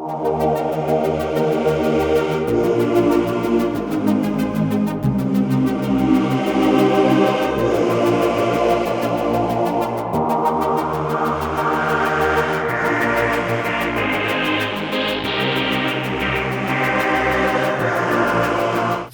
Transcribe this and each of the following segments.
The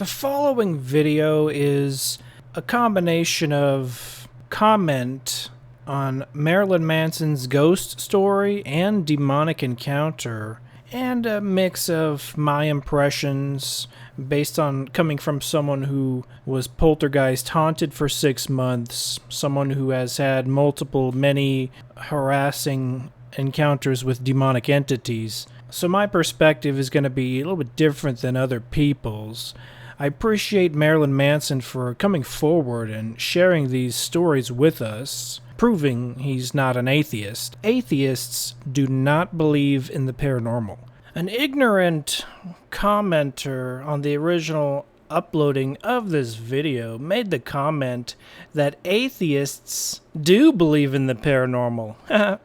following video is a combination of comment on Marilyn Manson's ghost story and demonic encounter, and a mix of my impressions based on coming from someone who was poltergeist haunted for 6 months, someone who has had many harassing encounters with demonic entities. So my perspective is going to be a little bit different than other people's. I appreciate Marilyn Manson for coming forward and sharing these stories with us, proving he's not an atheist. Atheists do not believe in the paranormal. An ignorant commenter on the original uploading of this video made the comment that atheists do believe in the paranormal.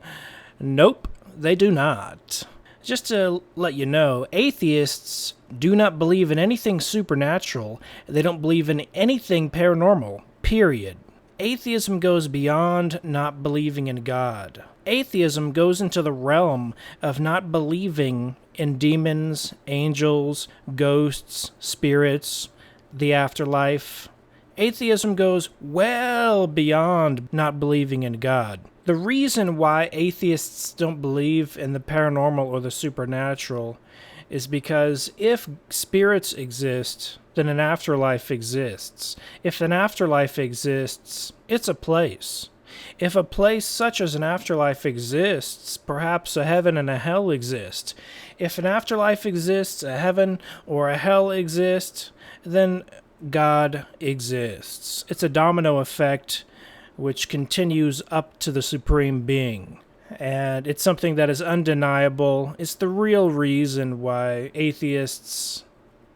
Nope, they do not. Just to let you know, atheists do not believe in anything supernatural. They don't believe in anything paranormal, period. Atheism goes beyond not believing in God. Atheism goes into the realm of not believing in demons, angels, ghosts, spirits, the afterlife. Atheism goes well beyond not believing in God. The reason why atheists don't believe in the paranormal or the supernatural is because if spirits exist, then an afterlife exists. If an afterlife exists, it's a place. If a place such as an afterlife exists, perhaps a heaven and a hell exist. If an afterlife exists, a heaven or a hell exists, then God exists. It's a domino effect which continues up to the Supreme Being. And it's something that is undeniable. It's the real reason why atheists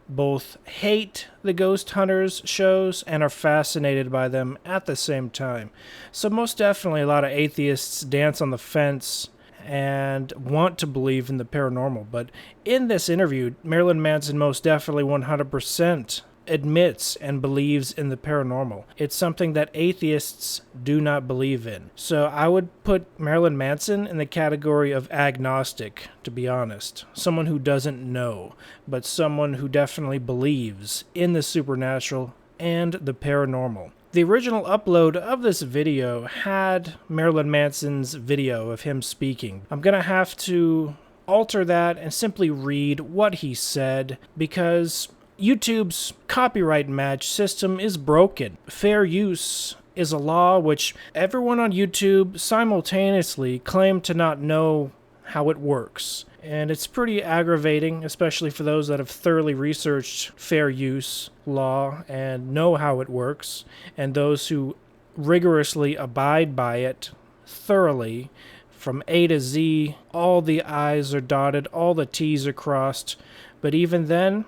both hate the ghost hunters shows and are fascinated by them at the same time. So most definitely a lot of atheists dance on the fence and want to believe in the paranormal. But in this interview, Marilyn Manson most definitely 100% admits and believes in the paranormal. It's something that atheists do not believe in. So I would put Marilyn Manson in the category of agnostic, to be honest. Someone who doesn't know, but someone who definitely believes in the supernatural and the paranormal. The original upload of this video had Marilyn Manson's video of him speaking. I'm going to have to alter that and simply read what he said, because YouTube's copyright match system is broken. Fair use is a law which everyone on YouTube simultaneously claim to not know how it works. And it's pretty aggravating, especially for those that have thoroughly researched fair use law and know how it works, and those who rigorously abide by it thoroughly from A to Z. All the I's are dotted, all the T's are crossed. But even then,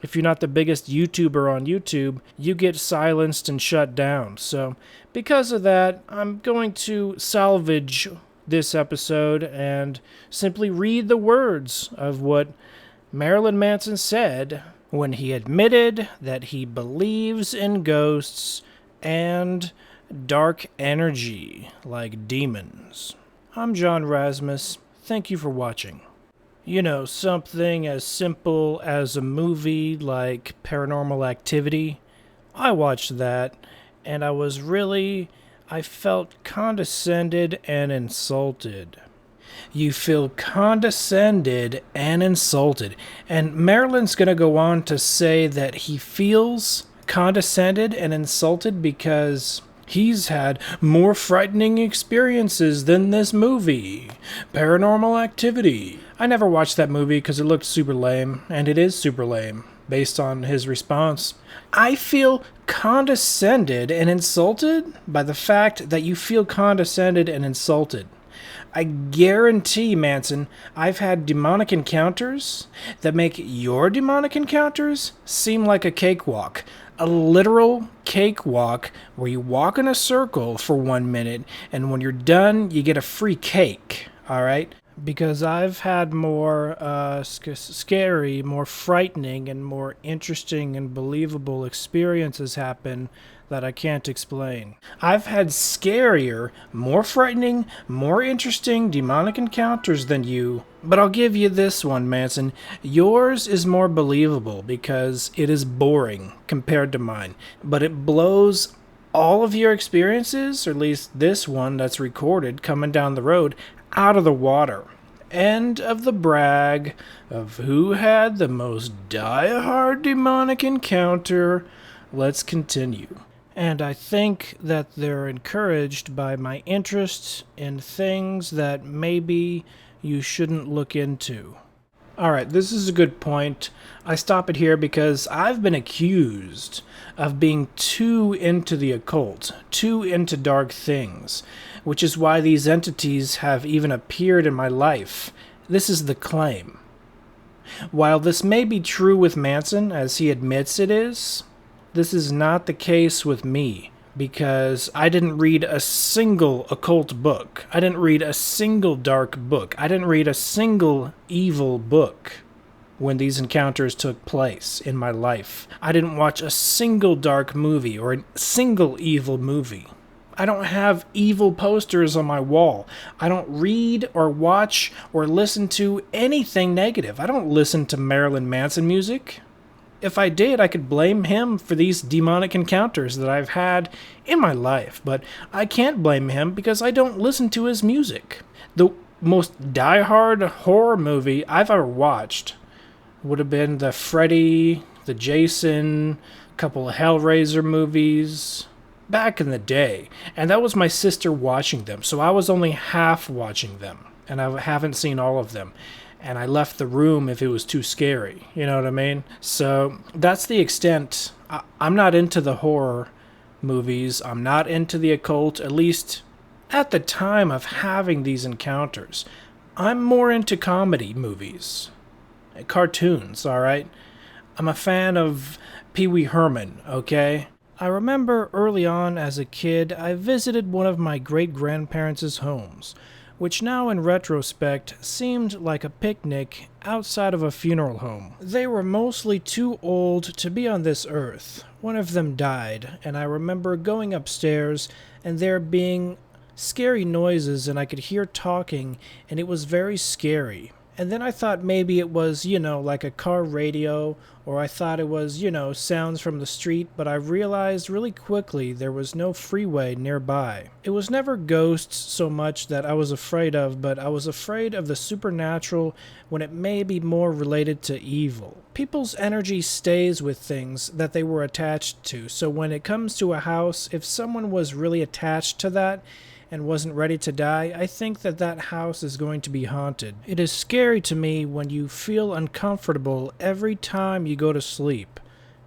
if you're not the biggest YouTuber on YouTube, you get silenced and shut down. So because of that, I'm going to salvage this episode and simply read the words of what Marilyn Manson said when he admitted that he believes in ghosts and dark energy like demons. I'm John Rasmus. Thank you for watching. You know, something as simple as a movie like Paranormal Activity. I watched that, and I felt condescended and insulted. You feel condescended and insulted. And Marilyn's going to go on to say that he feels condescended and insulted because he's had more frightening experiences than this movie, Paranormal Activity. I never watched that movie because it looked super lame, and it is super lame, based on his response. I feel condescended and insulted by the fact that you feel condescended and insulted. I guarantee, Manson, I've had demonic encounters that make your demonic encounters seem like a cakewalk. A literal cakewalk where you walk in a circle for 1 minute, and when you're done, you get a free cake, alright? because I've had more scary, more frightening, and more interesting and believable experiences happen that I can't explain. I've had scarier, more frightening, more interesting demonic encounters than you, but I'll give you this one, Manson. Yours is more believable because it is boring compared to mine, but it blows all of your experiences, or at least this one that's recorded coming down the road, out of the water. End of the brag of who had the most die-hard demonic encounter. Let's continue. And I think that they're encouraged by my interest in things that maybe you shouldn't look into. Alright, this is a good point. I stop it here because I've been accused of being too into the occult, too into dark things, which is why these entities have even appeared in my life. This is the claim. While this may be true with Manson, as he admits it is, this is not the case with me, because I didn't read a single occult book. I didn't read a single dark book. I didn't read a single evil book when these encounters took place in my life. I didn't watch a single dark movie or a single evil movie. I don't have evil posters on my wall. I don't read or watch or listen to anything negative. I don't listen to Marilyn Manson music. If I did, I could blame him for these demonic encounters that I've had in my life, but I can't blame him because I don't listen to his music. The most die-hard horror movie I've ever watched would have been the Freddy, the Jason, a couple of Hellraiser movies back in the day, and that was my sister watching them, so I was only half watching them, and I haven't seen all of them. And I left the room if it was too scary. You know what I mean? So that's the extent. I'm not into the horror movies. I'm not into the occult, at least at the time of having these encounters. I'm more into comedy movies. Cartoons, alright? I'm a fan of Pee Wee Herman, okay? I remember early on as a kid, I visited one of my great-grandparents' homes, which now in retrospect seemed like a picnic outside of a funeral home. They were mostly too old to be on this earth. One of them died, and I remember going upstairs and there being scary noises and I could hear talking, and it was very scary. And then I thought maybe it was, like a car radio, or I thought it was, sounds from the street, but I realized really quickly there was no freeway nearby. It was never ghosts so much that I was afraid of, but I was afraid of the supernatural when it may be more related to evil. People's energy stays with things that they were attached to, so when it comes to a house, if someone was really attached to that, and wasn't ready to die, I think that that house is going to be haunted. It is scary to me when you feel uncomfortable every time you go to sleep.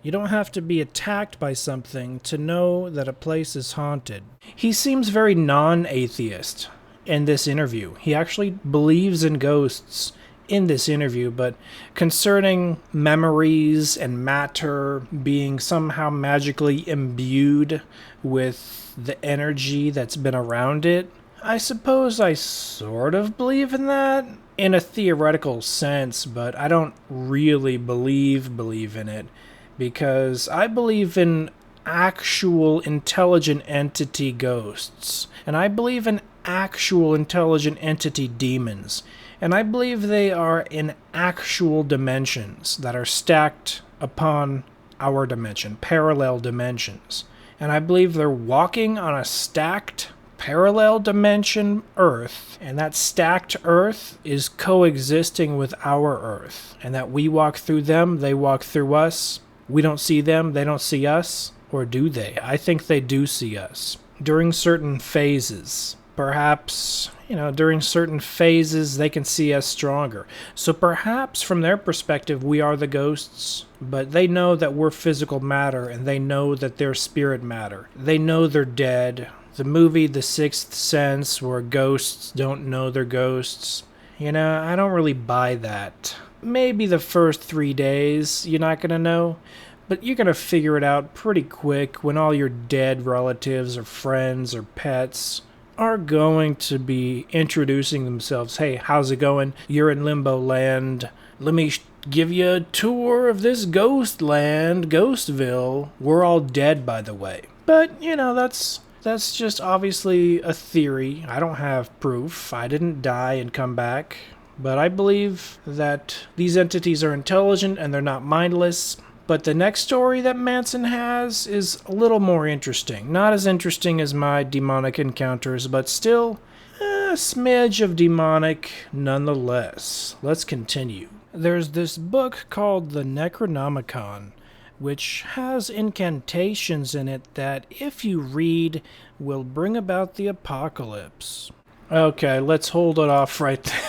You don't have to be attacked by something to know that a place is haunted. He seems very non-atheist in this interview. He actually believes in ghosts in this interview, but concerning memories and matter being somehow magically imbued with the energy that's been around it, I suppose I sort of believe in that in a theoretical sense, but I don't really believe in it, because I believe in actual intelligent entity ghosts, and I believe in actual intelligent entity demons, and I believe they are in actual dimensions that are stacked upon our dimension, parallel dimensions. And I believe they're walking on a stacked parallel dimension Earth, and that stacked Earth is coexisting with our Earth, and that we walk through them, they walk through us. We don't see them, they don't see us, or do they? I think they do see us during certain phases. Perhaps, during certain phases they can see us stronger. So perhaps from their perspective we are the ghosts, but they know that we're physical matter, and they know that they're spirit matter. They know they're dead. The movie The Sixth Sense, where ghosts don't know they're ghosts, I don't really buy that. Maybe the first 3 days you're not gonna know, but you're gonna figure it out pretty quick when all your dead relatives or friends or pets are going to be introducing themselves. Hey, how's it going? You're in limbo land. Let me give you a tour of this ghost land, Ghostville. We're all dead, by the way. But, that's just obviously a theory. I don't have proof. I didn't die and come back. But I believe that these entities are intelligent and they're not mindless. But the next story that Manson has is a little more interesting. Not as interesting as my demonic encounters, but still a smidge of demonic nonetheless. Let's continue. There's this book called the Necronomicon, which has incantations in it that, if you read, will bring about the apocalypse. Okay, let's hold it off right there.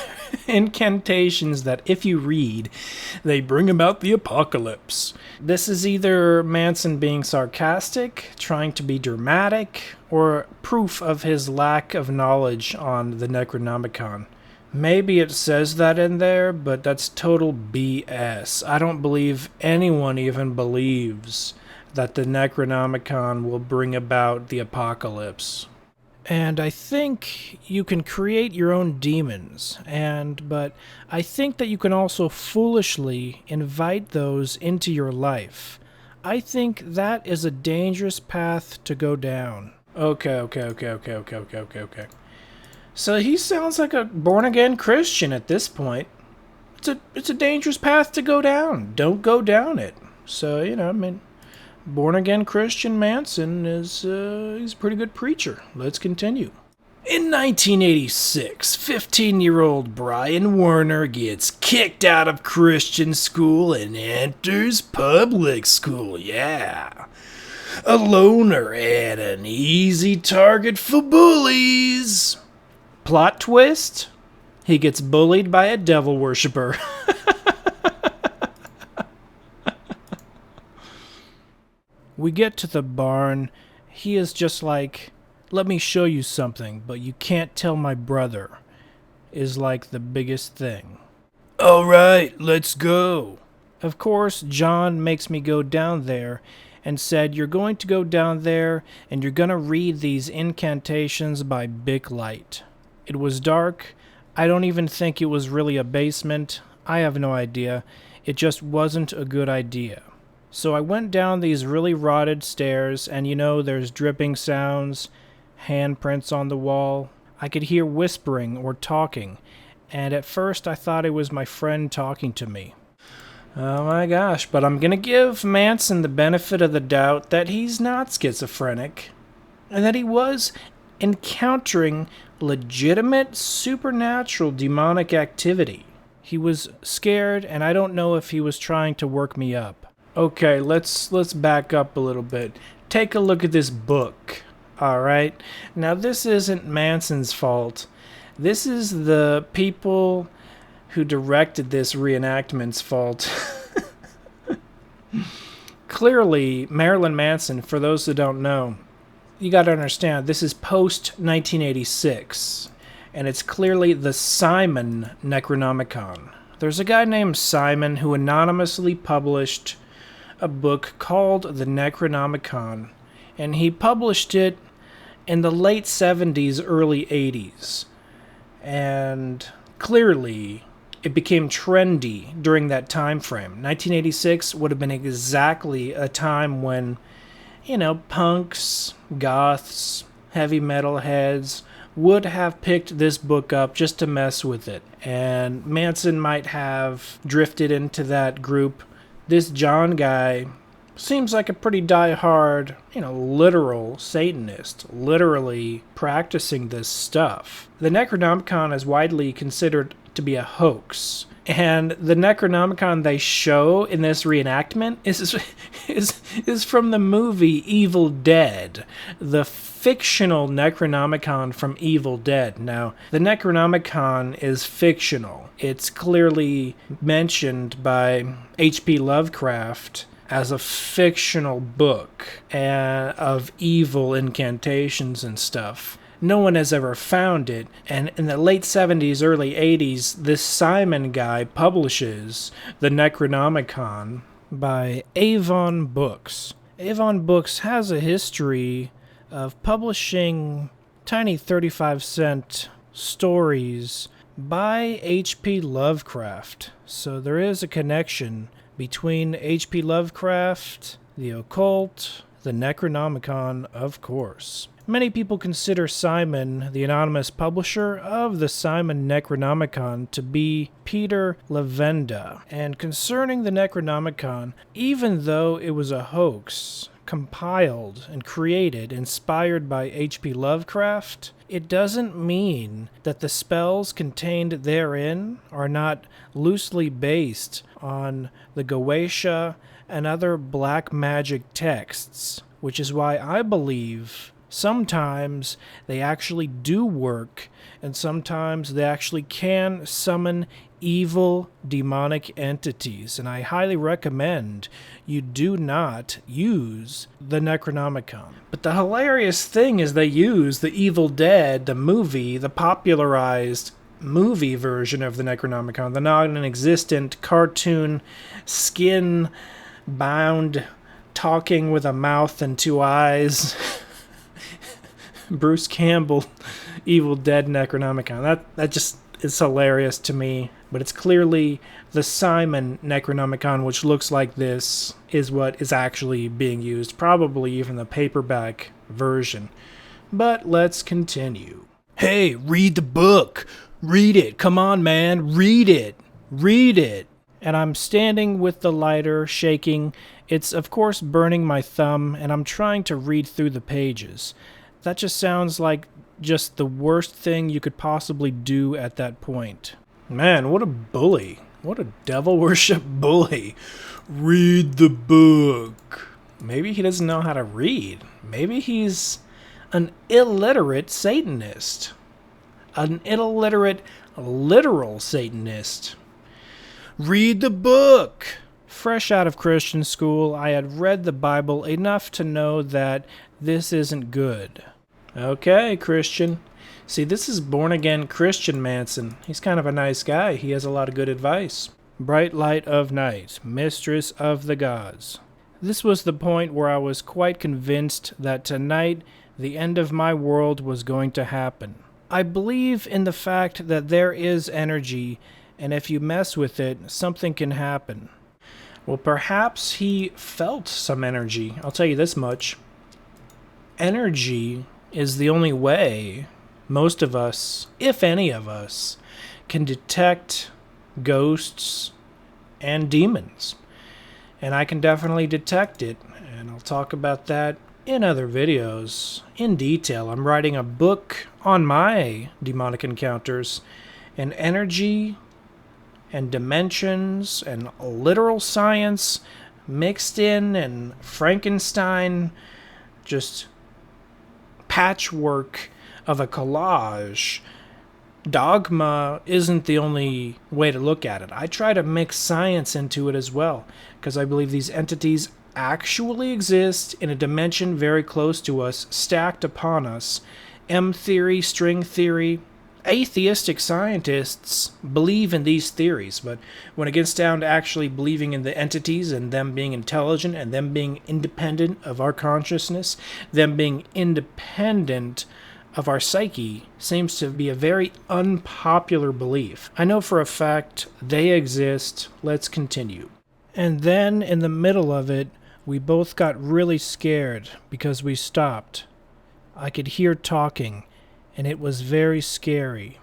Incantations that, if you read, they bring about the apocalypse. This is either Manson being sarcastic, trying to be dramatic, or proof of his lack of knowledge on the Necronomicon. Maybe it says that in there, but that's total BS. I don't believe anyone even believes that the Necronomicon will bring about the apocalypse. And I think you can create your own demons, but I think that you can also foolishly invite those into your life. I think that is a dangerous path to go down. Okay. So he sounds like a born-again Christian at this point. It's a dangerous path to go down. Don't go down it. So, born-again Christian Manson he's a pretty good preacher. Let's continue. In 1986, 15-year-old Brian Werner gets kicked out of Christian school and enters public school, yeah. A loner and an easy target for bullies. Plot twist? He gets bullied by a devil worshiper. We get to the barn. He is just like, let me show you something, but you can't tell my brother, is like the biggest thing. All right, let's go. Of course, John makes me go down there and said, you're going to go down there and you're going to read these incantations by big light. It was dark. I don't even think it was really a basement. I have no idea. It just wasn't a good idea. So I went down these really rotted stairs, and there's dripping sounds, handprints on the wall. I could hear whispering or talking, and at first I thought it was my friend talking to me. Oh my gosh, but I'm gonna give Manson the benefit of the doubt that he's not schizophrenic, and that he was encountering legitimate supernatural demonic activity. He was scared, and I don't know if he was trying to work me up. Okay, let's back up a little bit. Take a look at this book, alright? Now, this isn't Manson's fault. This is the people who directed this reenactment's fault. Clearly, Marilyn Manson, for those who don't know, you gotta understand, this is post-1986, and it's clearly the Simon Necronomicon. There's a guy named Simon who anonymously published a book called the Necronomicon, and he published it in the late 70s, early 80s. And clearly, it became trendy during that time frame. 1986 would have been exactly a time when, punks, goths, heavy metal heads would have picked this book up just to mess with it. And Manson might have drifted into that group. This John guy seems like a pretty die-hard, literal Satanist, literally practicing this stuff. The Necronomicon is widely considered to be a hoax, and the Necronomicon they show in this reenactment is from the movie Evil Dead, the fictional Necronomicon from Evil Dead. Now, the Necronomicon is fictional. It's clearly mentioned by H.P. Lovecraft as a fictional book of evil incantations and stuff. No one has ever found it, and in the late 70s, early 80s, this Simon guy publishes the Necronomicon by Avon Books. Avon Books has a history of publishing tiny 35-cent stories by H.P. Lovecraft. So there is a connection between H.P. Lovecraft, the occult, the Necronomicon, of course. Many people consider Simon, the anonymous publisher of the Simon Necronomicon, to be Peter Lavenda. And concerning the Necronomicon, even though it was a hoax, compiled and created, inspired by H.P. Lovecraft, it doesn't mean that the spells contained therein are not loosely based on the Goetia and other black magic texts, which is why I believe sometimes they actually do work, and sometimes they actually can summon evil demonic entities. And I highly recommend you do not use the Necronomicon. But the hilarious thing is they use the Evil Dead, the movie, the popularized movie version of the Necronomicon, the non-existent cartoon skin-bound talking with a mouth and two eyes Bruce Campbell Evil Dead Necronomicon. That just is hilarious to me. But it's clearly the Simon Necronomicon, which looks like this, is what is actually being used. Probably even the paperback version. But let's continue. Hey, read the book. Read it. Come on, man. Read it. Read it. And I'm standing with the lighter, shaking. It's, of course, burning my thumb, and I'm trying to read through the pages. That just sounds like just the worst thing you could possibly do at that point. Man, what a bully. What a devil worship bully. Read the book. Maybe he doesn't know how to read. Maybe he's an illiterate Satanist. An illiterate, literal Satanist. Read the book. Fresh out of Christian school, I had read the Bible enough to know that this isn't good. Okay, Christian. See, this is born-again Christian Manson. He's kind of a nice guy. He has a lot of good advice. Bright light of night, mistress of the gods. This was the point where I was quite convinced that tonight the end of my world was going to happen. I believe in the fact that there is energy, and if you mess with it, something can happen. Well, perhaps he felt some energy. I'll tell you this much. Energy is the only way most of us, if any of us, can detect ghosts and demons. And I can definitely detect it, and I'll talk about that in other videos in detail. I'm writing a book on my demonic encounters, and energy and dimensions and literal science mixed in, and Frankenstein, just patchwork of a collage. Dogma isn't the only way to look at it. I try to mix science into it as well, because I believe these entities actually exist in a dimension very close to us, stacked upon us. M theory, string theory. Atheistic scientists believe in these theories, but when it gets down to actually believing in the entities and them being intelligent and them being independent of our consciousness, them being independent of our psyche, seems to be a very unpopular belief. I know for a fact they exist. Let's continue. And then in the middle of it, we both got really scared because we stopped. I could hear talking, and it was very scary.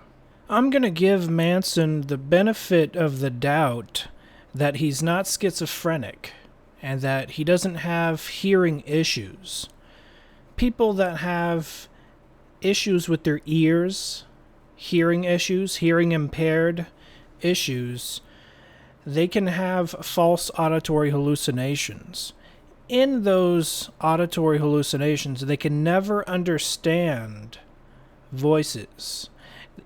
I'm going to give Manson the benefit of the doubt that he's not schizophrenic and that he doesn't have hearing issues. People that have issues with their ears, hearing issues, hearing impaired issues, they can have false auditory hallucinations. In those auditory hallucinations, they can never understand voices.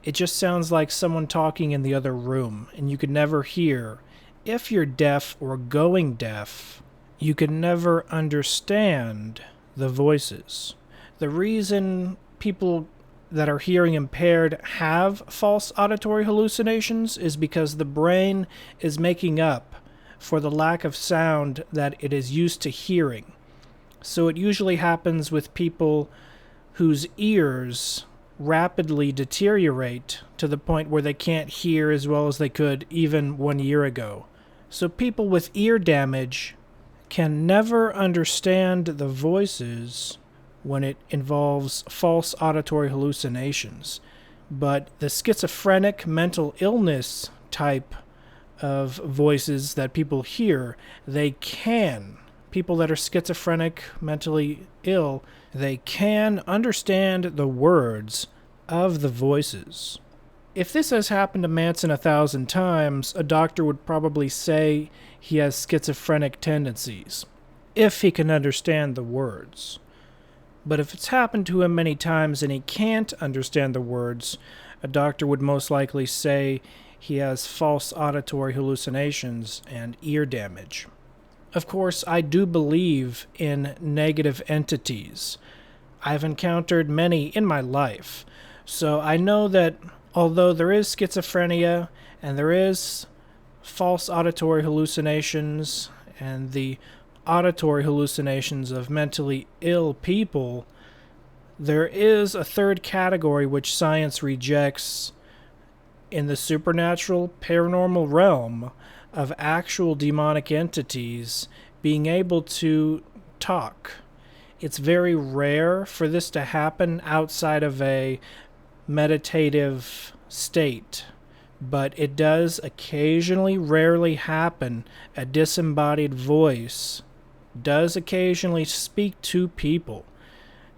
It just sounds like someone talking in the other room, and you could never hear. If you're deaf or going deaf, you can never understand the voices. The reason people that are hearing impaired have false auditory hallucinations is because the brain is making up for the lack of sound that it is used to hearing. So it usually happens with people whose ears rapidly deteriorate to the point where they can't hear as well as they could even 1 year ago. So people with ear damage can never understand the voices when it involves false auditory hallucinations. But the schizophrenic mental illness type of voices that people hear, they can. People that are schizophrenic, mentally ill, they can understand the words of the voices. If this has happened to Manson 1,000 times, a doctor would probably say he has schizophrenic tendencies, if he can understand the words. But if it's happened to him many times and he can't understand the words, a doctor would most likely say he has false auditory hallucinations and ear damage. Of course, I do believe in negative entities. I've encountered many in my life, so I know that although there is schizophrenia and there is false auditory hallucinations and the auditory hallucinations of mentally ill people, there is a third category which science rejects in the supernatural, paranormal realm of actual demonic entities being able to talk. It's very rare for this to happen outside of a meditative state, but it does occasionally, rarely happen. A disembodied voice does occasionally speak to people.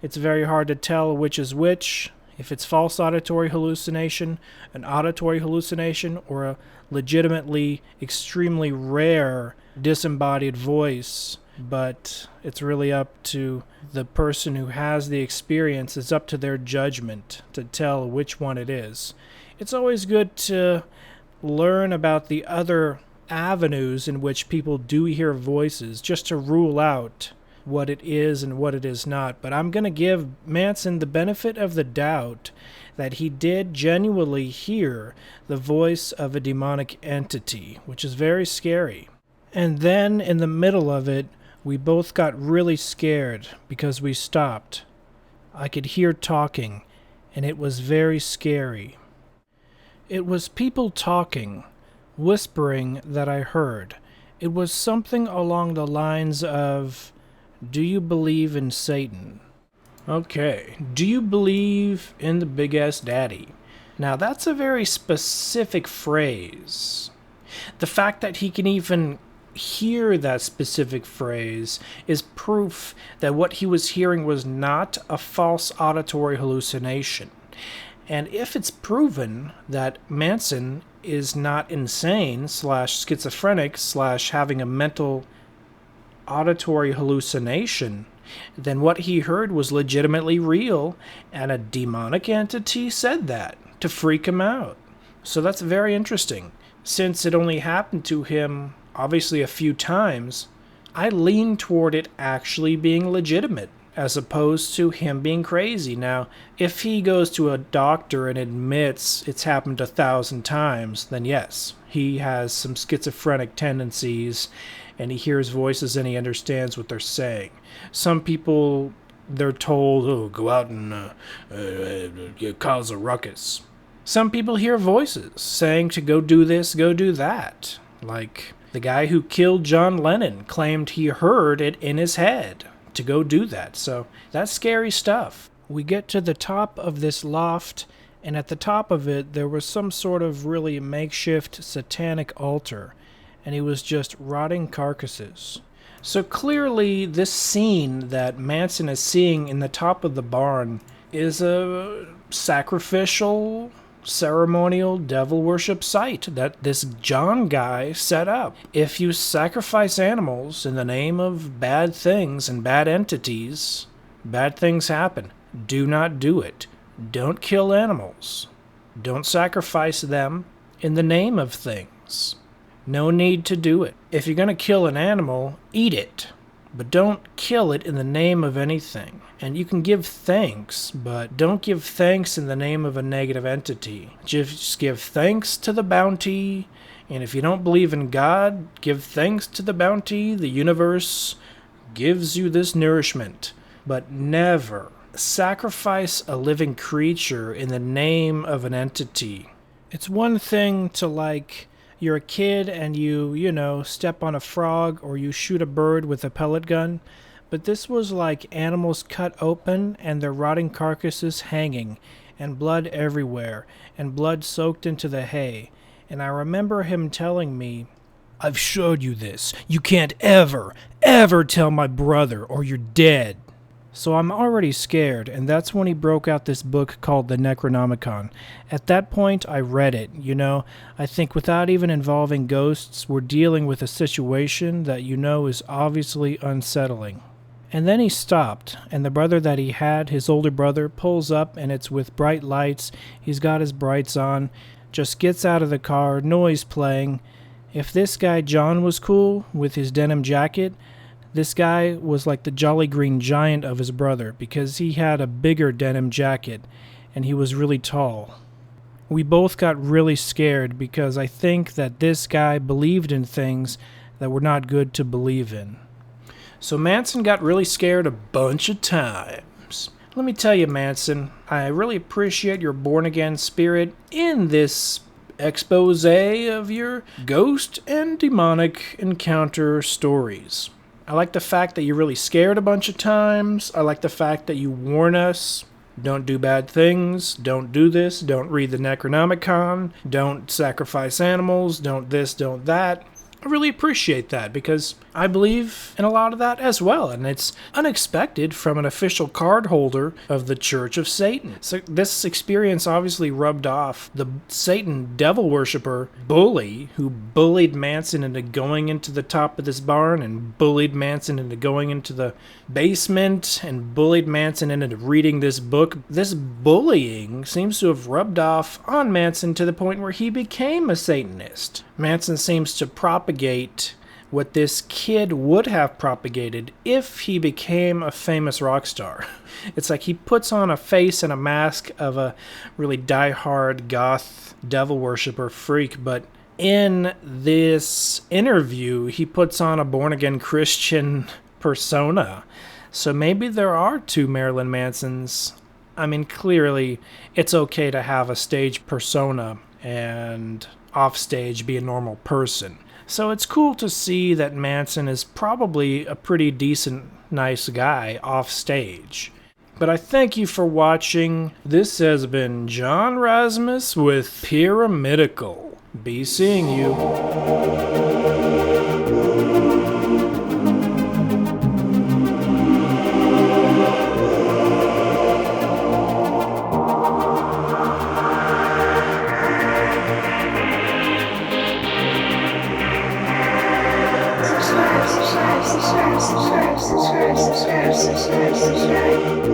It's very hard to tell which is which, if it's false auditory hallucination, an auditory hallucination, or a legitimately extremely rare disembodied voice. But it's really up to the person who has the experience. It's up to their judgment to tell which one it is. It's always good to learn about the other avenues in which people do hear voices, just to rule out what it is and what it is not. But I'm going to give Manson the benefit of the doubt that he did genuinely hear the voice of a demonic entity, which is very scary. And then in the middle of it, we both got really scared because we stopped. I could hear talking, and it was very scary. It was people talking, whispering that I heard. It was something along the lines of, "Do you believe in Satan?" Okay, do you believe in the big-ass daddy? Now that's a very specific phrase. The fact that he can even hear that specific phrase is proof that what he was hearing was not a false auditory hallucination. And if it's proven that Manson is not insane / schizophrenic / having a mental auditory hallucination, then what he heard was legitimately real, and a demonic entity said that to freak him out. So that's very interesting. Since it only happened to him obviously a few times, I lean toward it actually being legitimate as opposed to him being crazy. Now, if he goes to a doctor and admits it's happened 1,000 times, then yes, he has some schizophrenic tendencies and he hears voices and he understands what they're saying. Some people, they're told, oh, go out and cause a ruckus. Some people hear voices saying to go do this, go do that. Like the guy who killed John Lennon claimed he heard it in his head to go do that. So that's scary stuff. We get to the top of this loft, and at the top of it there was some sort of really makeshift satanic altar, and it was just rotting carcasses. So clearly this scene that Manson is seeing in the top of the barn is a sacrificial, ceremonial devil worship site that this John guy set up. If you sacrifice animals in the name of bad things and bad entities, bad things happen. Do not do it. Don't kill animals. Don't sacrifice them in the name of things. No need to do it. If you're going to kill an animal, eat it. But don't kill it in the name of anything. And you can give thanks, but don't give thanks in the name of a negative entity. Just give thanks to the bounty, and if you don't believe in God, give thanks to the bounty. The universe gives you this nourishment. But never, sacrifice a living creature in the name of an entity. It's one thing to, like, you're a kid and you step on a frog or you shoot a bird with a pellet gun, but this was like animals cut open and their rotting carcasses hanging, and blood everywhere, and blood soaked into the hay. And I remember him telling me, "I've showed you this. You can't ever tell my brother or you're dead." So I'm already scared, and that's when he broke out this book called the Necronomicon. At that point, I read it. I think without even involving ghosts, we're dealing with a situation that is obviously unsettling. And then he stopped, and the brother that he had, his older brother, pulls up, and it's with bright lights. He's got his brights on, just gets out of the car, noise playing. If this guy John was cool with his denim jacket, this guy was like the Jolly Green Giant of his brother, because he had a bigger denim jacket, and he was really tall. We both got really scared because I think that this guy believed in things that were not good to believe in. So Manson got really scared a bunch of times. Let me tell you, Manson, I really appreciate your born-again spirit in this expose of your ghost and demonic encounter stories. I like the fact that you're really scared a bunch of times. I like the fact that you warn us. Don't do bad things. Don't do this. Don't read the Necronomicon. Don't sacrifice animals. Don't this, don't that. I really appreciate that because I believe in a lot of that as well, and it's unexpected from an official card holder of the Church of Satan. So this experience obviously rubbed off the Satan devil worshiper bully who bullied Manson into going into the top of this barn and bullied Manson into going into the basement and bullied Manson into reading this book. This bullying seems to have rubbed off on Manson to the point where he became a Satanist. Manson seems to propagate what this kid would have propagated if he became a famous rock star. It's like he puts on a face and a mask of a really die-hard goth devil worshiper freak, but in this interview, he puts on a born-again Christian persona. So maybe there are two Marilyn Mansons. I mean, clearly, it's okay to have a stage persona and offstage be a normal person. So it's cool to see that Manson is probably a pretty decent, nice guy off stage. But I thank you for watching. This has been John Rasmus with Pyramidical. Be seeing you. Subscribe.